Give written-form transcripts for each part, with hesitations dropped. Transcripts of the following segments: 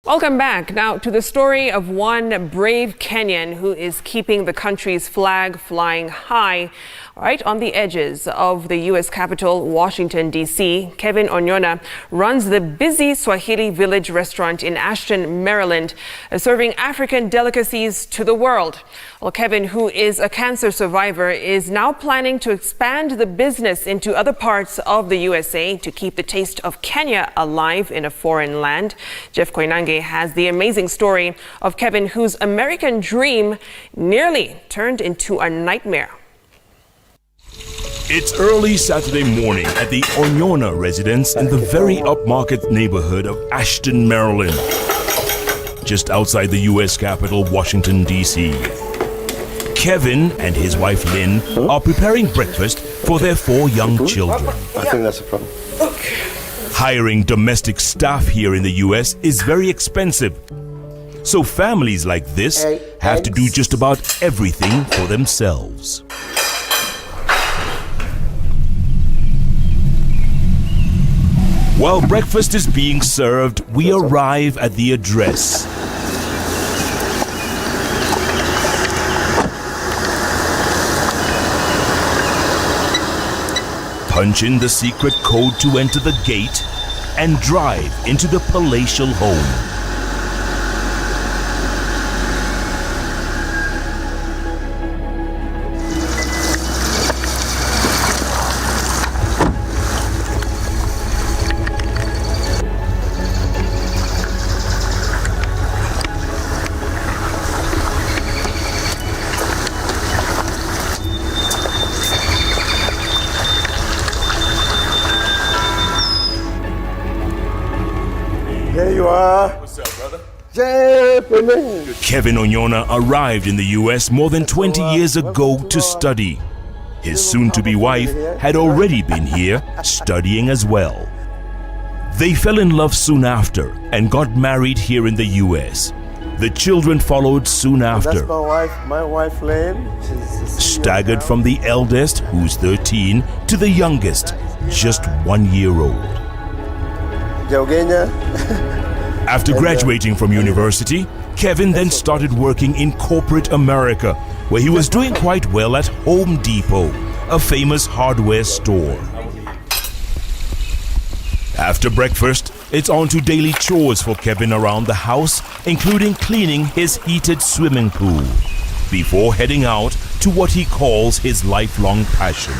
Welcome back. Now to the story of one brave Kenyan who is keeping the country's flag flying high right on the edges of the U.S. capital, Washington, D.C. Kevin Onyona runs the busy Swahili Village restaurant in Ashton, Maryland, serving African delicacies to the world. Well, Kevin, who is a cancer survivor, is now planning to expand the business into other parts of the USA to keep the taste of Kenya alive in a foreign land. Jeff Koinange has the amazing story of Kevin, whose American dream nearly turned into a nightmare. It's early Saturday morning at the Onyona residence in the very upmarket neighborhood of Ashton, Maryland, just outside the U.S. capital, Washington, D.C. Kevin and his wife Lynn are preparing breakfast for their 4 young children. I think that's a problem. Hiring domestic staff here in the U.S. is very expensive. So families like this have to do just about everything for themselves. While breakfast is being served, we arrive at the address. Punch in the secret code to enter the gate and drive into the palatial home. There you are. What's up, brother? Kevin Onyona arrived in the U.S. more than 20 years ago to study. His soon-to-be wife had already been here studying as well. They fell in love soon after and got married here in the U.S. The children followed soon after. That's my wife Lynn. Staggered from the eldest, who's 13, to the youngest, just 1 year old. After graduating from university, Kevin then started working in corporate America, where he was doing quite well at Home Depot, a famous hardware store. After breakfast, it's on to daily chores for Kevin around the house, including cleaning his heated swimming pool, before heading out to what he calls his lifelong passion.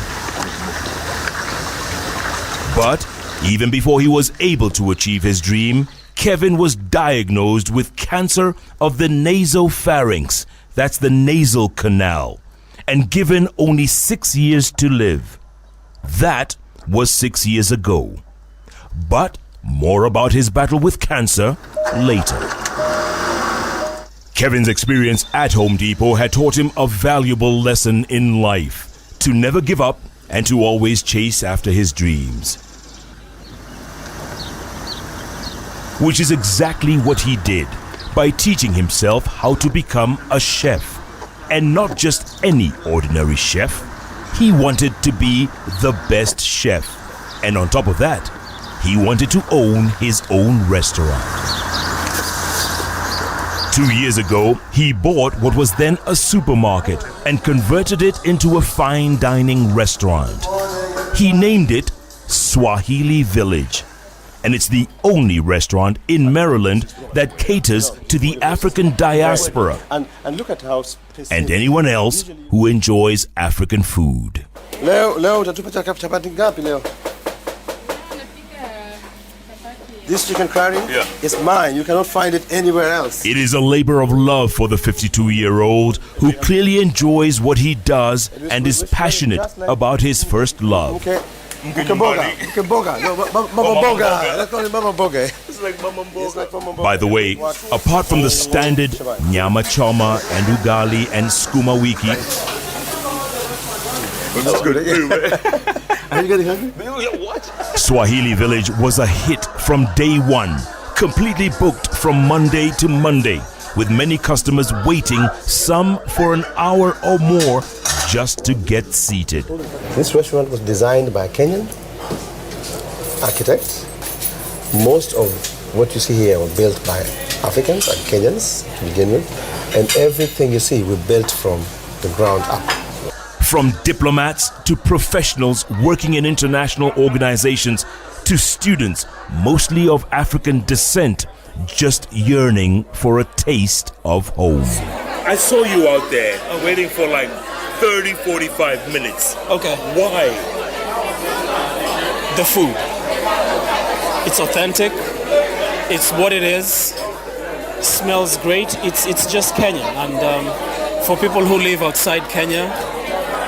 But even before he was able to achieve his dream, Kevin was diagnosed with cancer of the nasopharynx, that's the nasal canal, and given only 6 years to live. That was 6 years ago. But more about his battle with cancer later. Kevin's experience at Home Depot had taught him a valuable lesson in life: to never give up and to always chase after his dreams. Which is exactly what he did by teaching himself how to become a chef. And not just any ordinary chef. He wanted to be the best chef. And on top of that, he wanted to own his own restaurant. 2 years ago, he bought what was then a supermarket and converted it into a fine dining restaurant. He named it Swahili Village. And it's the only restaurant in Maryland that caters to the African diaspora and look at how and anyone else who enjoys African food. Leo utatupa chapati ngapi leo? This chicken curry is mine. You cannot find it anywhere else. It is a labor of love for the 52-year-old who clearly enjoys what he does and is passionate about his first love. Okay. Mboga. No, Mama Mboga. Let's call it Mama Mboga. It's like Mama Mboga. By the way, apart from the standard nyama choma and ugali and skuma wiki, That's good. Are you getting hungry? What? Swahili Village was a hit from day one, completely booked from Monday to Monday, with many customers waiting, some for an hour or more, just to get seated. This restaurant was designed by Kenyan architects. Most of what you see here were built by Africans and Kenyans to begin with. And everything you see, we built from the ground up. From diplomats to professionals working in international organizations to students, mostly of African descent, just yearning for a taste of home. I saw you out there waiting for like 30, 45 minutes. Okay. Why? The food. It's authentic. It's what it is. Smells great. It's just Kenyan. And for people who live outside Kenya,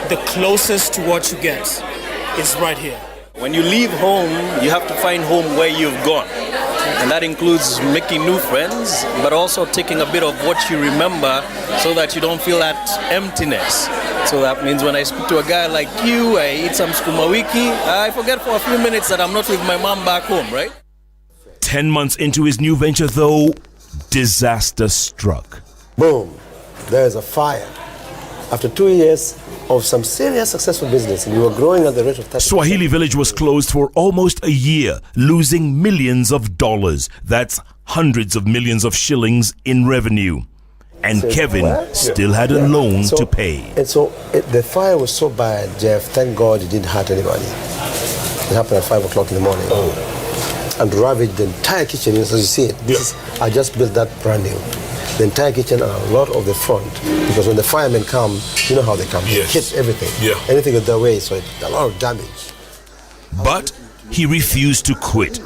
the closest to what you get is right here. When you leave home, you have to find home where you've gone. And that includes making new friends, but also taking a bit of what you remember so that you don't feel that emptiness. So that means when I speak to a guy like you, I eat some skuma wiki, I forget for a few minutes that I'm not with my mom back home, right? 10 months into his new venture, though, disaster struck. Boom, there's a fire. After 2 years of some serious successful business, and we were growing at the rate of 30%. Swahili Village was closed for almost a year, losing millions of dollars. That's hundreds of millions of shillings in revenue. And Kevin still had a loan to pay. And so the fire was so bad, Jeff, thank God it didn't hurt anybody. It happened at 5 o'clock in the morning. And ravaged the entire kitchen, as you see it. I just built that brand new. The entire kitchen and a lot of the front, because when the firemen come, you know how they come. They hit everything. Anything in their way, so a lot of damage. But he refused to quit,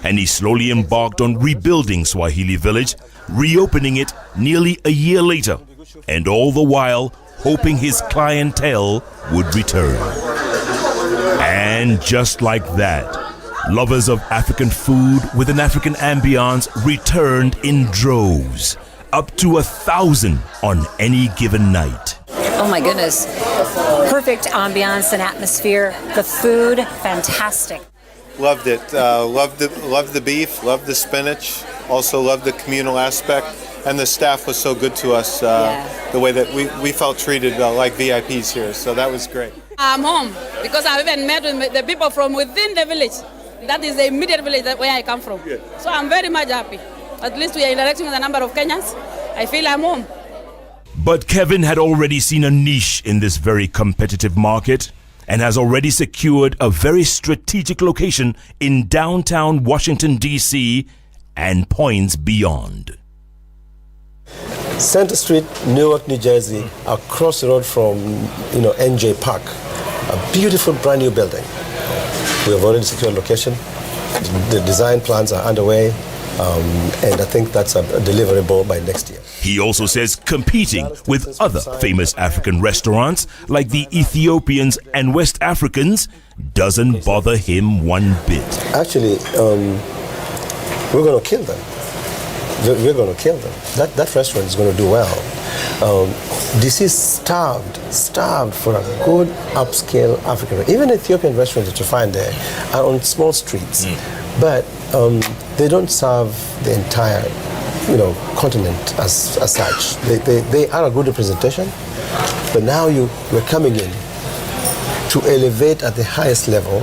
and he slowly embarked on rebuilding Swahili Village, reopening it nearly a year later, and all the while hoping his clientele would return. And just like that, lovers of African food with an African ambiance returned in droves, up to 1,000 on any given night. Oh my goodness. Perfect ambiance and atmosphere. The food, fantastic. Loved it. Loved the beef, loved the spinach, also loved the communal aspect. And the staff was so good to us, the way that we felt treated like VIPs here. So that was great. I'm home because I've even met with the people from within the village. That is the immediate village where I come from. So I'm very much happy. At least we are interacting with a number of Kenyans. I feel I'm home. But Kevin had already seen a niche in this very competitive market and has already secured a very strategic location in downtown Washington, D.C. and points beyond. Center Street, Newark, New Jersey, across the road from NJ Park. A beautiful brand new building. We have already secured location. The design plans are underway, and I think that's a deliverable by next year. He also says competing with other famous African restaurants like the Ethiopians and West Africans doesn't bother him one bit. Actually, we're going to kill them. We're going to kill them. That restaurant is going to do well. DC is starved for a good upscale African. Even Ethiopian restaurants that you find there are on small streets, but they don't serve the entire, continent as such. They are a good representation, but now we're coming in to elevate at the highest level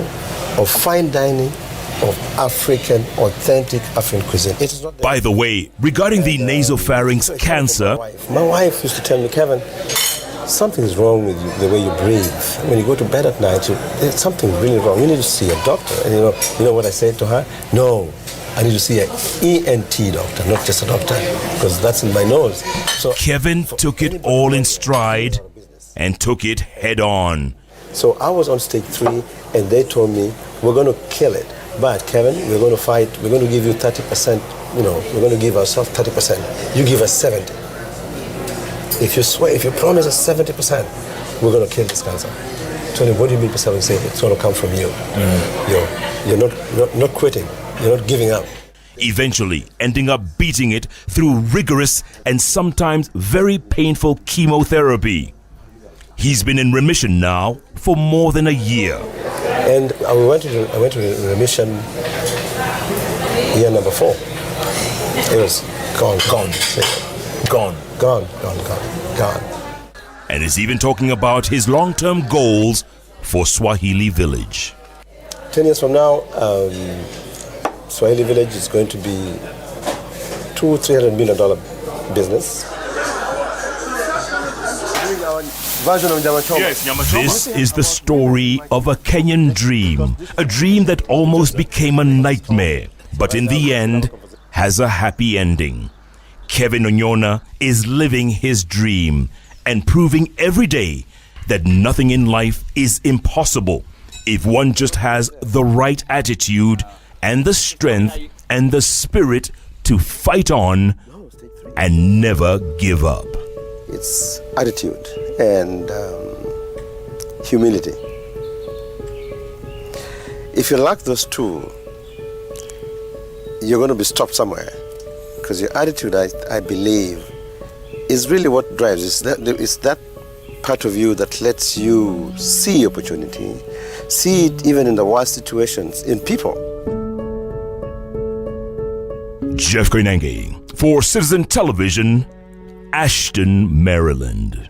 of fine dining, of African, authentic African cuisine. It is not By the way, regarding the nasopharynx cancer, my wife used to tell me, Kevin, something is wrong with you, the way you breathe. When you go to bed at night, there's something really wrong. You need to see a doctor. And you know what I said to her? No, I need to see an ENT doctor, not just a doctor, because that's in my nose. So Kevin took it all in stride and took it head on. So I was on stage 3, and they told me, we're going to kill it. But Kevin, we're going to fight. We're going to give you 30%. We're going to give ourselves 30%. You give us 70. If you swear, if you promise us 70%, we're going to kill this cancer. So what do you mean by 70%? It's going to come from you. You're not quitting. You're not giving up. Eventually ending up beating it through rigorous and sometimes very painful chemotherapy. He's been in remission now for more than a year. And I went to remission year number 4. It was gone. And is even talking about his long-term goals for Swahili Village. 10 years from now, Swahili Village is going to be $200-300 million business. Version of Nyama Choma. Yes, Nyama Choma. This is the story of a Kenyan dream, a dream that almost became a nightmare, but in the end has a happy ending. Kevin Onyona is living his dream and proving every day that nothing in life is impossible if one just has the right attitude and the strength and the spirit to fight on and never give up. It's attitude and humility. If you lack those two, you're going to be stopped somewhere. Because your attitude, I believe, is really what drives. It's that part of you that lets you see opportunity, see it even in the worst situations, in people. Jeff Koinange for Citizen Television, Ashton, Maryland.